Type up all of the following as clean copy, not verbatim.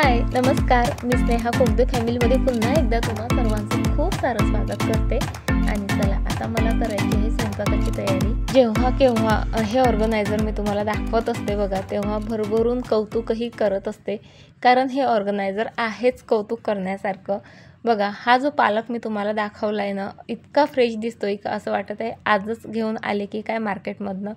हाय नमस्कार, मी स्नेहा कोगदे फॅमिलीमध्ये पुन्हा एकदा तुम्हा सर्वांचं खूप सारं स्वागत करते। आणि चला आता मला करायची आहे स्वयंपाकाची तयारी। जेव्हा केव्हा हे ऑर्गनायझर मी तुम्हाला दाखवत असते बघा, तेव्हा भरभरून कौतुकही करत असते, कारण हे ऑर्गनायझर आहेच कौतुक करण्यासारखं। बघा, हा जो पालक मी तुम्हाला दाखवलाय ना, इतका फ्रेश दिसतोय का असं वाटत आहे आजच घेऊन आले की काय मार्केटमधनं।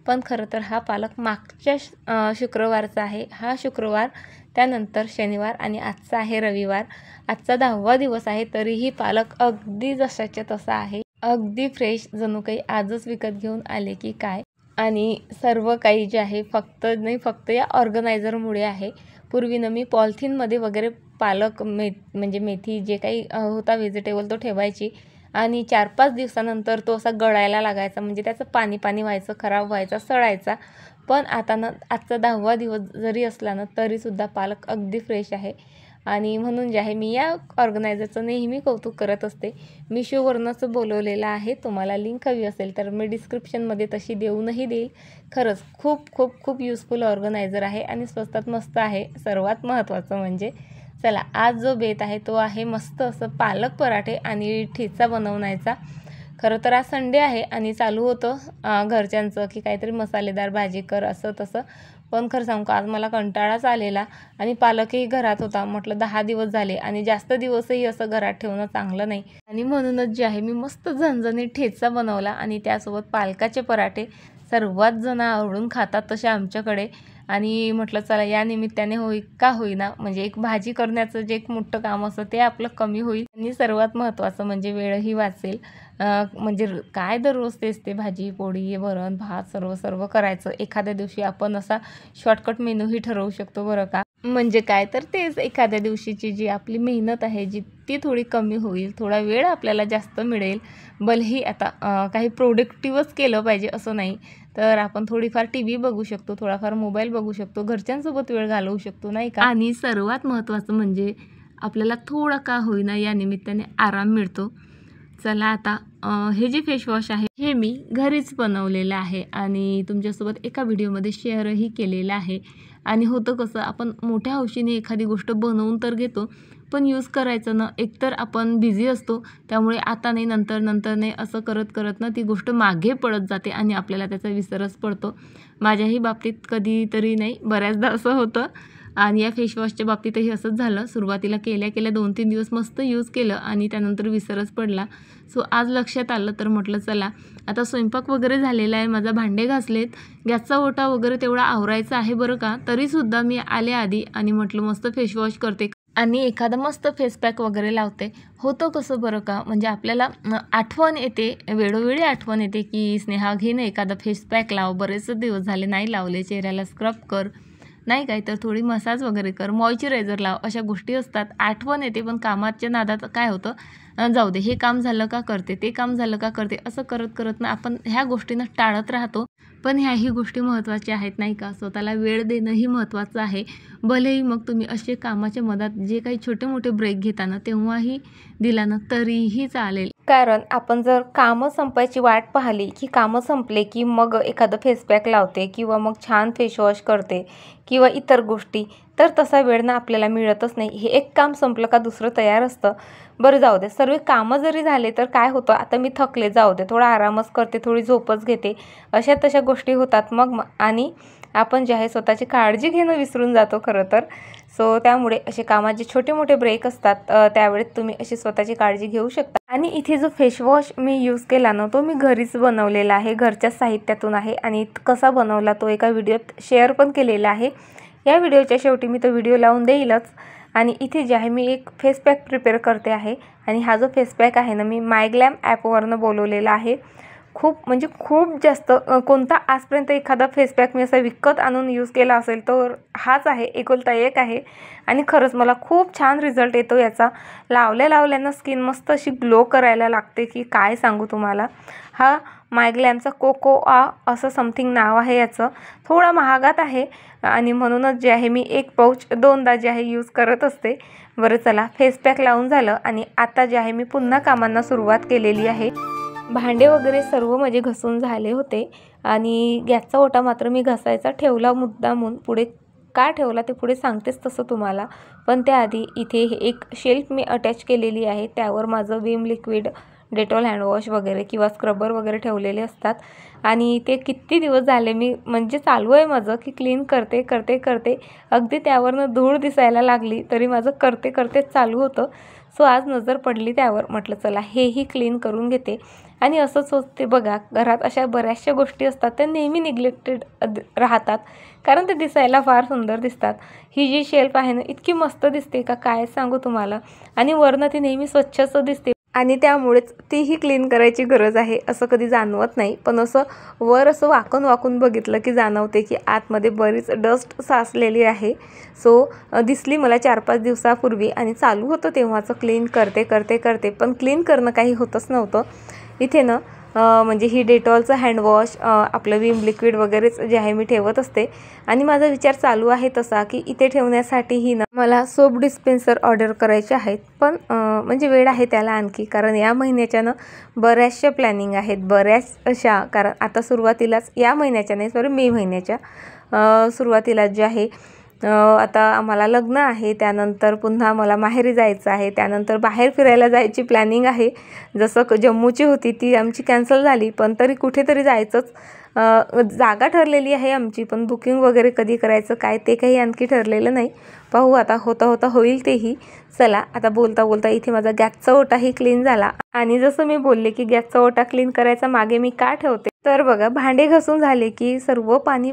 पण खरं तर हा पालक मागच्या शुक्रवारचा आहे। हा शुक्रवार, त्यानंतर शनिवार आणि आजचा आहे रविवार। आजचा 10वा दिवस आहे, तरीही पालक अगदी जशाच्या तसा आहे, अगदी फ्रेश, जणू काही आजच विकत घेऊन आले की काय। आणि सर्व काही जे आहे फक्त या ऑर्गनायझरमुळे आहे। पूर्वीनं मी पॉलिथिनमध्ये वगैरे पालक म्हणजे मेथी जे काही होता व्हेजिटेबल तो ठेवायची, आणि 4-5 दिवसानंतर तो असा गळायला लागायचा, म्हणजे त्याचं पाणी व्हायचं, खराब व्हायचा, सडायचा। पण आता ना, आजचा 10वा दिवस जरी असला ना, तरीसुद्धा पालक अगदी फ्रेश आहे। आणि म्हणून जे आहे मी या ऑर्गनायझरचं नेहमी कौतुक करत असते। मिशोवरूनच बोलवलेलं आहे, तुम्हाला लिंक हवी असेल तर मी डिस्क्रिप्शनमध्ये तशी देऊनही देईल। खरंच खूप खूप खूप युजफुल ऑर्गनायझर आहे आणि स्वस्तात मस्त आहे, सर्वात महत्त्वाचं म्हणजे। चला, आज जो बेत आहे तो आहे मस्त असं पालक पराठे आणि ठेचा बनवण्याचा। खरं तर आज संडे आहे आणि चालू होतं घरच्यांचं की काहीतरी मसालेदार भाजी कर असं तसं। पण खरं सांगू का, आज मला कंटाळाच आलेला आणि पालकही घरात होता। म्हटलं 10 दिवस झाले आणि जास्त दिवसही असं घरात ठेवणं चांगलं नाही, आणि म्हणूनच जे आहे मी मस्त झणझणीत ठेचा बनवला आणि त्यासोबत पालकाचे पराठे। सर्वात जण आवडून खातात तसे आमच्याकडे, आणि म्हटलं चला या निमित्ताने होईना, म्हणजे एक भाजी करण्याचं जे एक मोठं काम असतं ते आपलं कमी होईल, आणि सर्वात महत्त्वाचं म्हणजे वेळही वाचेल। म्हणजे काय दररोज तेच ते भाजी पोळी वरण भात सर्व करायचं। एखाद्या दिवशी आपण असा शॉर्टकट मेनूही ठरवू शकतो बरं का। म्हणजे काय तर तेच एखाद्या दिवशीची जी आपली मेहनत आहे ती थोडी कमी होईल, थोडा वेळ आपल्याला जास्त मिळेल। भलेही आता काही प्रोडक्टिव्हच केलं पाहिजे असं नाही, तर आपण थोडीफार TV बघू शकतो, थोडाफार मोबाईल बघू शकतो, घरच्यांसोबत वेळ घालवू शकतो, नाही का। आणि सर्वात महत्त्वाचं म्हणजे आपल्याला थोडा का होईना या निमित्ताने आराम मिळतो। चला आता हे जे फेसवॉश आहे हे मी घरीच बनवलेलं आहे आणि तुमच्यासोबत एका व्हिडिओमध्ये शेअरही केलेलं आहे। आणि होतं कसं, आपण मोठ्या हौशीने एखादी गोष्ट बनवून तर घेतो, पण यूज करायचं ना, एकतर आपण बिझी असतो, त्यामुळे आता नाही नंतर नाही असं करत ना ती गोष्ट मागे पडत जाते आणि आपल्याला त्याचा विसरच पडतो। माझ्याही बाबतीत कधीतरी नाही, बऱ्याचदा असं होतं। आणि या फेसवॉशच्या बाबतीतही असंच झालं। सुरुवातीला केल्या 2-3 दिवस मस्त यूज केलं आणि त्यानंतर विसरच पडला। सो आज लक्षात आलं, तर म्हटलं चला आता स्वयंपाक वगैरे झालेला आहे, माझा भांडे घासलेत, गॅसचा ओटा वगैरे तेवढा आवरायचा आहे बरं का। तरीसुद्धा मी आले आधी आणि म्हटलं मस्त फेसवॉश करते आणि एखादा मस्त फेस पॅक वगैरे लावते। होतं कसं बरं का, म्हणजे आपल्याला आठवण येते, वेळोवेळी आठवण येते की स्नेहा घे ना एखादा फेस पॅक लाव, बरेच दिवस झाले नाही लावले, चेहऱ्याला स्क्रब कर, नाही काय तर थोडी मसाज वगैरे कर, मॉइश्चरायझर लाव, अशा गोष्टी असतात। आठवण येते, पण कामाच्या नादात काय होतं, जाऊ दे हे काम झालं का करते, ते काम झालं का करते, असं करत ना आपण ह्या गोष्टींना टाळत राहतो। पण ह्याही गोष्टी महत्त्वाच्या आहेत, नाही का। स्वतःला वेळ देणंही महत्त्वाचं आहे। भलेही मग तुम्ही असे कामाच्या मधात जे काही छोटे मोठे ब्रेक घेताना तेव्हाही दिला ना तरीही चालेल, कारण आपण जर कामं संपायची वाट पाहिली की कामं संपले की मग एखादं फेस पॅक लावते किंवा मग छान फेसवॉश करते किंवा इतर गोष्टी, तर तसा वेळ ना आपल्याला मिळतच नाही। हे एक काम संपलं का दुसरं तयार असतं। बरं जाऊ दे, सर्व कामं जरी झाले तर काय होतं, आता मी थकले, जाऊ दे थोडा आरामच करते, थोडी झोपच घेते, अशा तशा गोष्टी होतात मग आणि आपण जे आहे स्वतःची काळजी घेणं विसरून जातो खरं तर। सो त्यामुळे असे कामाचे छोटे मोठे ब्रेक असतात, त्यावेळेस तुम्ही अशी स्वतःची काळजी घेऊ शकता। आणि इथे जो फेसवॉश मी यूज केला ना, तो मी घरीच बनवलेला आहे, घरच्या साहित्यातून आहे, आणि कसा बनवला तो एका व्हिडिओत शेअर पण केलेला आहे। या व्हिडिओच्या शेवटी मी तो व्हिडिओ लावून देईलच। आणि इथे जे आहे मी एक फेस पॅक प्रिपेअर करते आहे, आणि हा जो फेस पॅक आहे ना, मी मायग्लॅम ॲपवरनं बोलवलेला आहे। खूप जास्त कोणता आजपर्यंत एखादा फेस पॅक मी असा विकत आणून यूज केला असेल तर हाच आहे, एकुलता एक आहे। आणि खरंच मला खूप छान रिझल्ट येतो याचा। लावल्यानं स्किन मस्त अशी ग्लो करायला लागते की काय सांगू तुम्हाला। हा मायग्लॅमचा कोकोआ असं समथिंग नाव आहे याचं, थोडा महागात आहे, आणि म्हणूनच जे आहे मी एक पाऊच 2दा जे आहे यूज करत असते। बरं चला, फेस पॅक लावून झालं आणि आता जे आहे मी पुन्हा कामांना सुरुवात केलेली आहे। भांडे वगैरे सर्व माझे घसून झाले होते, आणि गॅसचा ओटा मात्र मी घासायचा ठेवला मुद्दामून, पुढे का ठेवला ते पुढे सांगतेच तसं तुम्हाला, पण त्याआधी इथे एक शेल्फ मी अटॅच केलेली आहे. त्यावर माझं विम लिक्विड, डेटॉल हँडवॉश वगैरे किंवा स्क्रबर वगैरे ठेवलेले असतात. आणि ते किती दिवस झाले मी म्हणजे चालू आहे माझं की क्लीन करते करते करते, अगदी त्यावरनं धूळ दिसायला लागली तरी माझं करते करतेच चालू होतं. सो आज नजर पडली त्यावर, म्हटलं चला हेही क्लीन करून घेते. आणि असंच होते बघा, घरात अशा बऱ्याचशा गोष्टी असतात त्या नेहमी निग्लेक्टेड राहतात, कारण ते दिसायला फार सुंदर दिसतात. ही जी शेल्फ आहे ना, इतकी मस्त दिसते का काय सांगू तुम्हाला. आणि वरनं ती नेहमी स्वच्छच दिसते आणि त्यामुळेच तीही क्लीन करायची गरज आहे असं कधी जाणवत नाही. पण असं वर असं वाकून वाकून बघितलं की जाणवते की आतमध्ये बरीच डस्ट साचलेली आहे. सो दिसली मला 4-5 दिवसापूर्वी आणि चालू होतं तेव्हाचं क्लीन करते करते करते, पण क्लीन करणं काही होतच नव्हतं. इथे ना म्हणजे ही डेटॉलचं हँडवॉश, आपलं विम लिक्विड वगैरेच जे आहे मी ठेवत असते. आणि माझा विचार चालू आहे तसा की इथे ठेवण्यासाठीही ना मला सोप डिस्पेन्सर ऑर्डर करायचे आहेत. पण म्हणजे वेळ आहे त्याला आणखी, कारण या महिन्याच्या ना बऱ्याचशा प्लॅनिंग आहेत, बऱ्याच अशा. कारण आता सुरुवातीलाच या महिन्याच्या नाही, सॉरी मे महिन्याच्या सुरुवातीला जे आहे आता आम्हाला लग्न आहे, त्यानंतर पुन्हा मला माहेरी जायचं आहे, त्यानंतर बाहेर फिरायला जायची प्लॅनिंग आहे. जसं जम्मूची होती ती आमची कॅन्सल झाली, पण तरी कुठेतरी जायचंच. जागा ठरलेली आहे आमची, पण बुकिंग वगैरे कधी करायचं काय ते काही आणखी ठरलेलं नाही. पाहू आता, होता होता होईल तेही. चला आता बोलता बोलता इथे माझा गॅसचा ओटाही क्लीन झाला. आणि जसं मी बोलले की गॅसचा ओटा क्लीन करायचा मागे मी का ठेवते, तर बघा भांडे घासून झाले की सर्व पाणी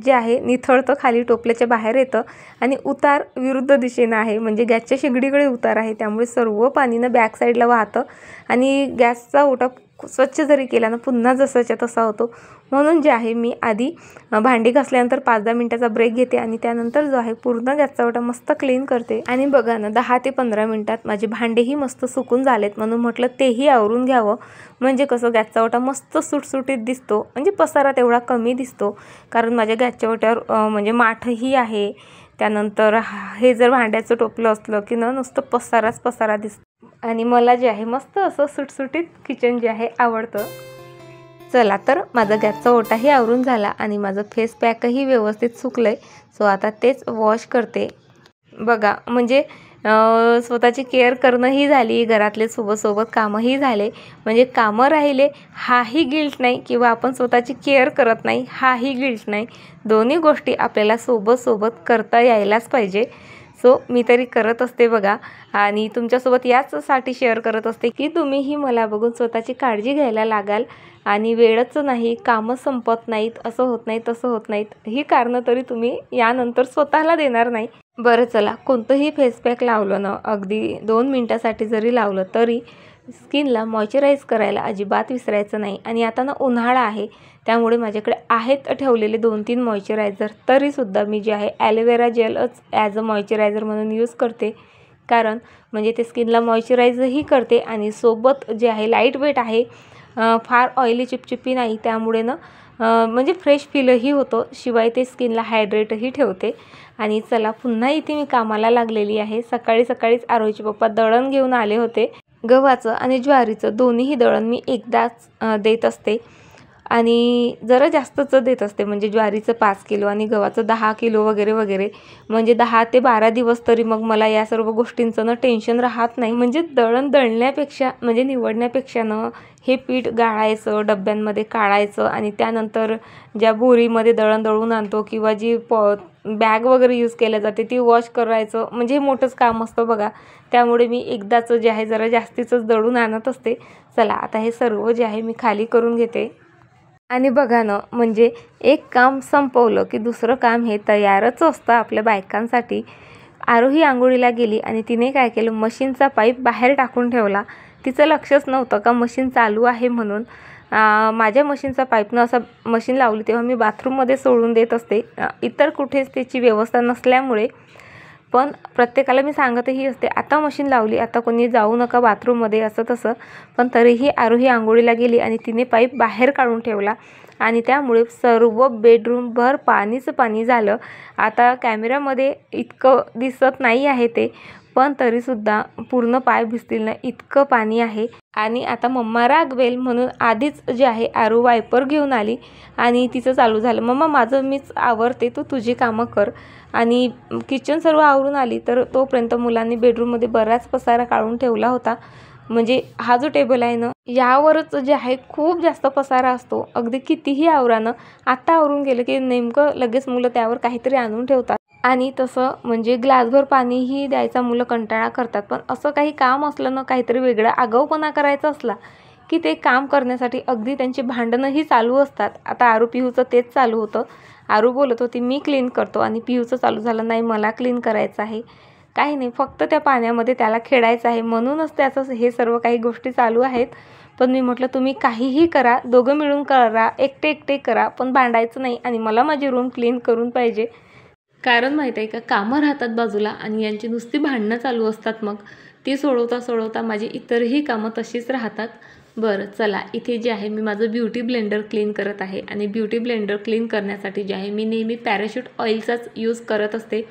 जे आहे निथळतं, खाली टोपल्याच्या बाहेर येतं आणि उतार विरुद्ध दिशेनं आहे, म्हणजे गॅसच्या शेगडीकडे उतार आहे. त्यामुळे सर्व पाणीनं बॅक साईडला वाहतं आणि गॅसचा ओटा स्वच्छ जरी केला ना पुन्हा जसाच्या तसा होतो. म्हणून जे आहे मी आधी भांडी घासल्यानंतर 5-10 मिनिटाचा ब्रेक घेते आणि त्यानंतर जो आहे पूर्ण गॅसचा ओटा मस्त क्लीन करते. आणि बघा ना 10 ते 15 मिनिटात माझे भांडेही मस्त सुकून झालेत, म्हणून म्हटलं तेही आवरून घ्यावं, म्हणजे कसं गॅसचा ओटा मस्त सुटसुटीत दिसतो, म्हणजे पसारा तेवढा कमी दिसतो. कारण माझ्या गॅसच्या ओट्यावर म्हणजे माठही आहे. त्यानंतर हे जर भांड्याचं टोपलं असलं की ना नुसतं पसाराच पसारा दिसतो. आणि मला जे आहे मस्त असं सुटसुटीत किचन जे आहे आवडतं. चला तर माझा गॅसचा ओटाही आवरून झाला आणि माझं फेस पॅकही व्यवस्थित सुकलं आहे. सो आता तेच वॉश करते. बघा म्हणजे स्वतःची केअर करणंही झाली, घरातले सोबत कामंही झाले, म्हणजे कामं राहिले हाही गिल्ट नाही किंवा आपण स्वतःची केअर करत नाही हाही गिल्ट नाही. दोन्ही गोष्टी आपल्याला सोबत करता यायलाच पाहिजे. सो मी तरी करत असते बघा, आणि तुमच्यासोबत याचसाठी शेअर करत असते की तुम्हीही मला बघून स्वतःची काळजी घ्यायला लागाल. आणि वेळच नाही, कामं संपत नाहीत, असं होत नाही तसं होत नाहीत, ही कारणं तरी तुम्ही यानंतर स्वतःला देणार नाही. बरं चला, कोणतंही फेस पॅक लावलं ना, अगदी 2 मिनटासाठी जरी लावलं तरी स्किनला मॉइश्चराईज करायला अजिबात विसरायचं नाही. आणि आता ना उन्हाळा आहे, त्यामुळे माझ्याकडे आहेत ठेवलेले 2-3 मॉइश्चरायझर, तरीसुद्धा मी जे आहे ॲलोवेरा जेलच ॲज अ मॉइश्चरायझर म्हणून यूज करते. कारण म्हणजे ते स्किनला मॉइश्चराईजही करते आणि सोबत जे आहे लाईट वेट आहे, फार ऑइली चिपचिपी नाही, त्यामुळे ना म्हणजे फ्रेश फीलही होतं, शिवाय ते स्किनला हायड्रेटही ठेवते. आणि चला पुन्हा इथे मी कामाला लागलेली आहे. सकाळीच आरोहीचे पप्पा दळण घेऊन आले होते. गव्हाचं आणि ज्वारीचं दोन्हीही दळण मी एकदाच देत असते आणि जरा जास्तच देत असते, म्हणजे ज्वारीचं 5 किलो आणि गव्हाचं 10 किलो वगैरे वगैरे, म्हणजे 10 ते 12 दिवस तरी मग मला या सर्व गोष्टींचं ना टेन्शन राहत नाही. म्हणजे दळण दळण्यापेक्षा म्हणजे निवडण्यापेक्षा ना हे पीठ गाळायचं, डब्यांमध्ये काढायचं आणि त्यानंतर ज्या बोरीमध्ये दळण दळून आणतो किंवा जी बॅग वगैरे यूज केल्या जाते ती वॉश करायचं, म्हणजे हे मोठंच काम असतं बघा. त्यामुळे मी एकदाच जे आहे जरा जास्तीचंच दळून आणत असते. चला आता हे सर्व जे आहे मी खाली करून घेते. आणि बघा ना, म्हणजे एक काम संपवलं की दुसरं काम हे तयारच असतं आपल्या बायकांसाठी. आरोही आंघोळीला गेली आणि तिने काय केलं, मशीनचा पाईप बाहेर टाकून ठेवला. तिचं लक्षच नव्हतं का मशीन चालू आहे म्हणून. माझ्या मशीनचा पाईपनं असं मशीन लावली तेव्हा मी बाथरूममध्ये सोडून देत असते, इतर कुठेच त्याची व्यवस्था नसल्यामुळे. पण प्रत्येकाला मी सांगतही असते, आता मशीन लावली, आता कोणी जाऊ नका बाथरूममध्ये असं तसं. पण तरीही आरोही आंघोळीला गेली आणि तिने पाईप बाहेर काढून ठेवला आणि त्यामुळे सर्व बेडरूमभर पाणीच पाणी झालं. आता कॅमेऱ्यामध्ये इतकं दिसत नाही आहे ते, पण तरीसुद्धा पूर्ण पाय भिजतील ना इतकं पाणी आहे. आणि आता मम्मा रागवेल म्हणून आधीच जे आहे आरू वायपर घेऊन आली आणि तिचं चालू झालं, मम्मा माझं मीच आवरते, तू तुझी कामं कर. आणि किचन सर्व आवरून आली तर तोपर्यंत मुलांनी बेडरूममध्ये बराच पसारा काढून ठेवला होता. म्हणजे हा जो टेबल आहे ना, यावरच जे आहे खूप जास्त पसारा असतो. अगदी कितीही आवरानं आत्ता आवरून गेलं की नेमकं लगेच मुलं त्यावर काहीतरी आणून ठेवतात. आणि तसं म्हणजे ग्लासभर पाणीही द्यायचा मुलं कंटाळा करतात. पण असं काही काम असलं ना, काहीतरी वेगळा आगाऊपणा करायचा असला की ते काम करण्यासाठी अगदी त्यांची भांडणंही चालू असतात. आता आरू पिहूचं तेच चालू होतं. आरू बोलत होती मी क्लीन करतो आणि पिहूचं चालू झालं नाही मला क्लीन करायचं आहे. काही नाही, फक्त त्या पाण्यामध्ये त्याला खेळायचं आहे म्हणूनच त्याचं हे सर्व काही गोष्टी चालू आहेत. पण मी म्हटलं तुम्ही काहीही करा, दोघं मिळून करा, एकटे एकटे करा, पण भांडायचं नाही आणि मला माझी रूम क्लीन करून पाहिजे. कारण माहीत आहे का, कामं राहतात बाजूला आणि यांची नुसती भांडणं चालू असतात. मग ती सोडवता सोडवता माझी इतरही कामं तशीच राहतात. बरं चला, इथे जे आहे मी माझं ब्युटी ब्लेंडर क्लीन करत आहे. आणि ब्युटी ब्लेंडर क्लीन करण्यासाठी जे आहे मी नेहमी पॅराशूट ऑइलचाच यूज करत असते.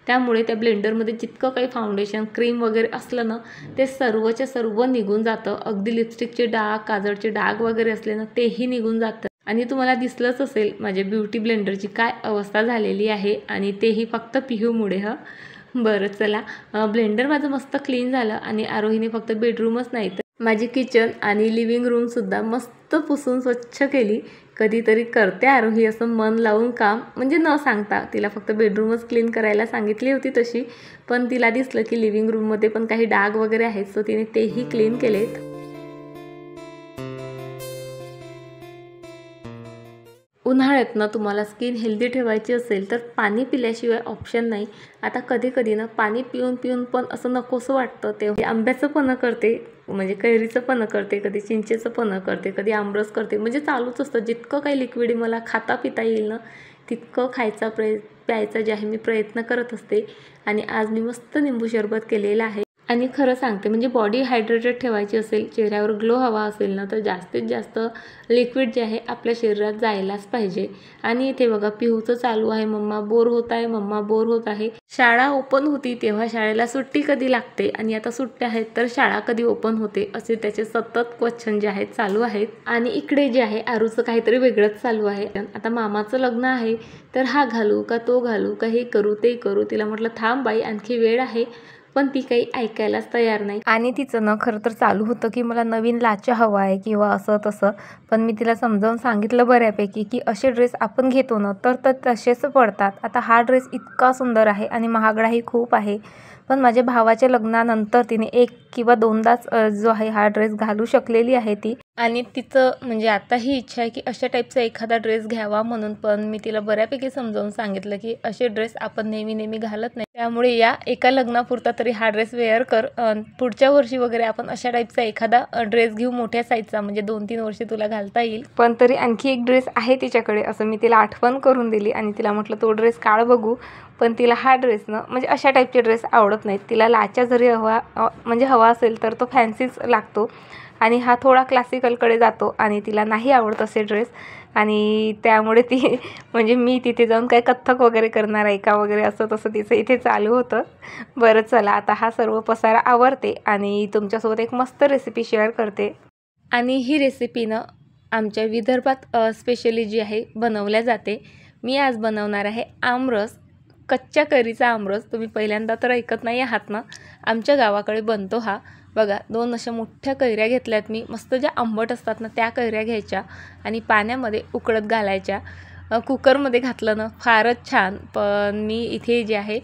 त्यामुळे त्या ब्लेंडरमध्ये जितकं काही फाउंडेशन क्रीम वगैरे असलं ना, ते सर्वच्या सर्व निघून जातं. अगदी लिपस्टिकचे डाग, काजळचे डाग वगैरे असले ना, तेही निघून जातं. आणि तुम्हाला दिसलंच असेल माझ्या ब्युटी ब्लेंडरची काय अवस्था झालेली आहे, आणि तेही फक्त पिहूमुळे. बरं चला, ब्लेंडर माझं मस्त क्लीन झालं आणि आरोहीने फक्त बेडरूमच नाही तर माझी किचन आणि लिव्हिंग रूमसुद्धा मस्त पुसून स्वच्छ केली. कधीतरी करते आरोही असं मन लावून काम, म्हणजे न सांगता. तिला फक्त बेडरूमच क्लीन करायला सांगितली होती तशी, पण तिला दिसलं की लिव्हिंग रूममध्ये पण काही डाग वगैरे आहेत, सो तिने तेही क्लीन केलेत. उन्हाळ्यात ना तुम्हाला स्किन हेल्दी ठेवायची असेल तर पाणी पिल्याशिवाय ऑप्शन नाही. आता कधी कधी ना पाणी पिऊन पिऊन पण असं नकोसं वाटतं. ते आंब्याचं पन्हं करते, म्हणजे कैरीचं पन्हं करते, कधी चिंचेचं पन्हं करते, कधी आमरस करते, म्हणजे चालूच असतं. जितकं काही लिक्विड मला खाता पिता येईल ना तितकं खायचा प्यायचा जे आहे मी प्रयत्न करत असते. आणि आज मी मस्त निंबू सरबत केलेलं आहे. आणि खरं सांगते, म्हणजे बॉडी हायड्रेटेड ठेवायची असेल, चेहऱ्यावर ग्लो हवा असेल ना, तर जास्तीत जास्त लिक्विड जे आहे आपल्या शरीरात जायलाच पाहिजे. आणि इथे बघा पिहूचं चालू आहे, मम्मा बोर होत आहे, मम्मा बोर होत आहे. शाळा ओपन होती तेव्हा शाळेला सुट्टी कधी लागते आणि आता सुट्ट्या आहेत तर शाळा कधी ओपन होते, असे त्याचे सतत क्वेश्चन जे आहेत चालू आहेत. आणि इकडे जे आहे आरूचं काहीतरी वेगळंच चालू आहे. आता मामाचं लग्न आहे तर हा घालू का तो घालू का, हे करू ते करू. तिला म्हटलं थांब बाई, आणखी वेळ आहे, पण ती काही ऐकायलाच तयार नाही. आणि तिचं ना खरं तर चालू होतं की मला नवीन लाचा हवा आहे किंवा असं तसं. पण मी तिला समजावून सांगितलं बऱ्यापैकी की असे ड्रेस आपण घेतो ना तर तसेच पडतात. आता हा ड्रेस इतका सुंदर आहे आणि महागडाही खूप आहे, पण माझ्या भावाच्या लग्नानंतर तिने एक किंवा दोनदाच जो आहे हा ड्रेस घालू शकलेली आहे ती. आणि तिचं म्हणजे आता ही इच्छा आहे की अशा टाईपचा एखादा ड्रेस घ्यावा म्हणून. पण मी तिला बऱ्यापैकी समजावून सांगितलं की असे ड्रेस आपण नेहमी नेहमी घालत नाही, त्यामुळे या एका लग्नापुरता तरी हा ड्रेस वेअर कर. पुढच्या वर्षी वगैरे आपण अशा टाईपचा एखादा ड्रेस घेऊ मोठ्या साईजचा, म्हणजे 2-3 वर्षी तुला घालता येईल. पण तरी आणखी एक ड्रेस आहे तिच्याकडे असं मी तिला आठवण करून दिली आणि तिला म्हटलं तो ड्रेस काढ बघू. पण तिला हा ड्रेस ना म्हणजे अशा टाईपचे ड्रेस आवडत नाहीत. तिला लाचा जरी हवा असेल तर तो फॅन्सीच लागतो आणि हा थोडा क्लासिकलकडे जातो आणि तिला नाही आवडत असे ड्रेस. आणि त्यामुळे ती म्हणजे मी तिथे जाऊन काय कथ्थक वगैरे करणार आहे का वगैरे असं तसं तिचं इथे चालू होतं. बरं चला, आता हा सर्व पसारा आवरते आणि तुमच्यासोबत एक मस्त रेसिपी शेअर करते. आणि ही रेसिपी ना आमच्या विदर्भात स्पेशली जी आहे बनवल्या जाते. मी आज बनवणार आहे आमरस, कच्च्या कैरीचा आमरस. तुम्ही पहिल्यांदा तर ऐकत नाही आहात ना, आमच्या गावाकडे बनतो हा. बघा, 2 अशा मोठ्या कैऱ्या घेतल्यात मी, मस्त ज्या आंबट असतात ना त्या कैऱ्या घ्यायच्या आणि पाण्यामध्ये उकळत घालायच्या. कुकरमध्ये घातलं ना फारच छान, पण मी इथे जे आहे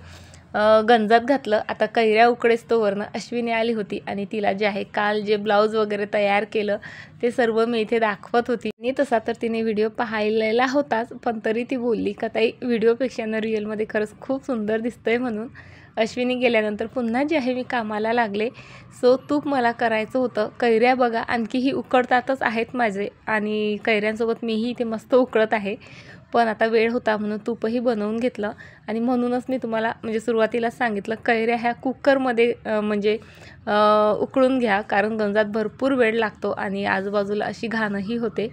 गंजात घातलं. आता कैऱ्या उकळेस्तोवर ना अश्विनी आली होती आणि तिला जे आहे काल जे ब्लाऊज वगैरे तयार केलं ते सर्व मी इथे दाखवत होती. आणि तसा तर तिने व्हिडिओ पाहिलेला होताच, पण तरी ती बोलली का ताई व्हिडिओपेक्षा ना रिअलमध्ये खरंच खूप सुंदर दिसतंय म्हणून. अश्विनी गेल्यानंतर पुन्हा जे आहे मी कामाला लागले. सो तूप मला करायचं होतं. कैऱ्या बघा आणखीही उकडतातच आहेत माझे आणि कैऱ्यांसोबत मीही इथे मस्त उकळत आहे. पण आता वेळ होता म्हणून तूपही बनवून घेतलं. आणि म्हणूनच मी तुम्हाला म्हणजे सुरुवातीलाच सांगितलं कैऱ्या ह्या कुकरमध्ये म्हणजे उकळून घ्या, कारण गंजात भरपूर वेळ लागतो आणि आजूबाजूला अशी घाणही होते.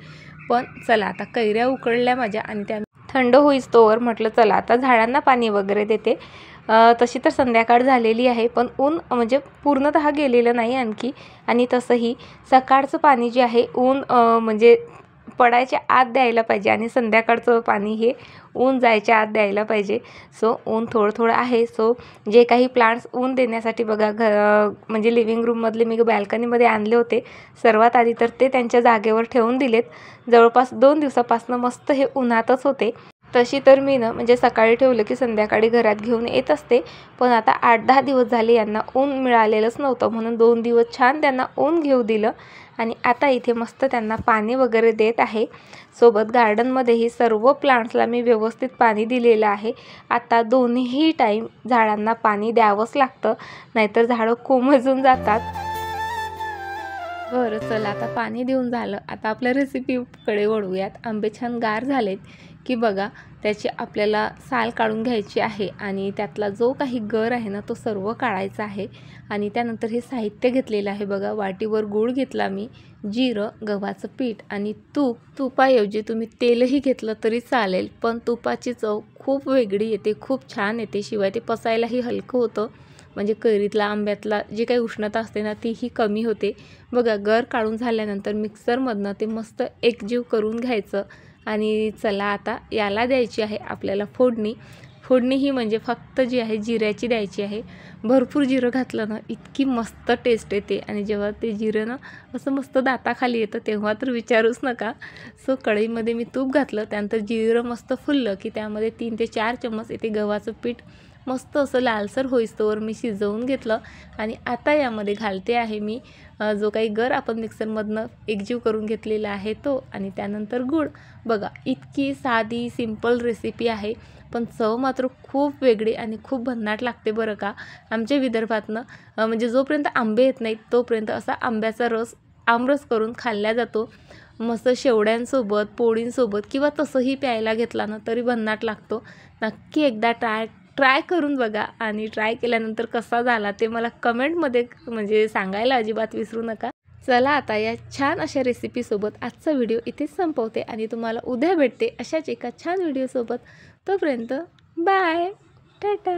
पण चला, आता कैऱ्या उकळल्या माझ्या आणि त्या थंड होईस्तोवर म्हटलं चला आता झाडांना पाणी वगैरे देते. तशी तर संध्याकाळ झालेली आहे, पण ऊन म्हणजे पूर्णतः गेलेलं नाही आणखी. आणि तसंही सकाळचं पाणी जे आहे ऊन म्हणजे पडायच्या आत द्यायला पाहिजे आणि संध्याकाळचं पाणी हे ऊन जायच्या आत द्यायला पाहिजे. सो ऊन थोडं थोडं आहे. सो जे काही प्लांट्स ऊन देण्यासाठी बघा म्हणजे लिव्हिंग रूममधले मी बॅल्कनीमध्ये आणले होते. सर्वात आधी तर ते त्यांच्या जागेवर ठेवून दिलेत. जवळपास 2 दिवसापासून मस्त हे उन्हातच होते. तशी तर मी ना म्हणजे सकाळी ठेवलं की संध्याकाळी घरात घेऊन येत असते, पण आता 8-10 दिवस झाले यांना ऊन मिळालेलंच नव्हतं, म्हणून 2 दिवस छान त्यांना ऊन घेऊ दिलं. आणि आता इथे मस्त त्यांना पाणी वगैरे देत आहे. सोबत गार्डनमध्येही सर्व प्लांट्सला मी व्यवस्थित पाणी दिलेलं आहे. आता दोन्ही टाईम झाडांना पाणी द्यावंच लागतं, नाहीतर झाडं कोमेजून जातात. बरं चला, आता पाणी देऊन झालं. आता आपल्या रेसिपीकडे वळूयात. आंबे छान गार झालेत की बघा त्याची आपल्याला साल काढून घ्यायची आहे आणि त्यातला जो काही गर आहे ना तो सर्व काढायचा आहे. आणि त्यानंतर हे साहित्य घेतलेलं आहे बघा. वाटीवर गूळ घेतला मी, जिरं, गव्हाचं पीठ आणि तूप. तुपाऐवजी तुम्ही तेलही घेतलं तरी चालेल, पण तुपाची चव खूप वेगळी येते, खूप छान येते. शिवाय ते पचायलाही हलकं होतं, म्हणजे कैरीतला आंब्यातला जी काही उष्णता असते ना तीही कमी होते. बघा गर काढून झाल्यानंतर मिक्सरमधनं ते मस्त एकजीव करून घ्यायचं. आणि चला आता याला द्यायची आहे आपल्याला फोडणी. फोडणी ही म्हणजे फक्त जी आहे जिऱ्याची द्यायची आहे. भरपूर जिरं घातलं ना इतकी मस्त टेस्ट येते, आणि जेव्हा ते जिरं ना असं मस्त दाताखाली येतं तेव्हा तर विचारूच नका. सो कढईमध्ये मी तूप घातलं, त्यानंतर जिरं मस्त फुललं की त्यामध्ये 3 ते 4 चम्मच येते गव्हाचं पीठ मस्त असं लालसर होईस्तोवर मी शिजवून घेतलं. आणि आता यामध्ये घालते आहे मी जो काही गर आपण मिक्सरमधनं एकजीव करून घेतलेला आहे तो, आणि त्यानंतर गूळ. बघा इतकी साधी सिंपल रेसिपी आहे, पण चव मात्र खूप वेगळी आणि खूप भन्नाट लागते बरं का. आमच्या विदर्भातनं म्हणजे जोपर्यंत आंबे येत नाहीत तोपर्यंत असा आंब्याचा आमरस करून खाल्ला जातो. मस्त शेवड्यांसोबत, पोळींसोबत किंवा तसंही प्यायला घेतला ना तरी भन्नाट लागतो. नक्की एकदा ट्राय करून बघा, आणि ट्राय केल्यानंतर कसा झाला ते मला कमेंटमध्ये म्हणजे सांगायला अजिबात विसरू नका. चला आता या छान अशा रेसिपीसोबत आजचा व्हिडिओ इथेच संपवते आणि तुम्हाला उद्या भेटते अशाच एका छान व्हिडिओसोबत. तोपर्यंत बाय, टाटा.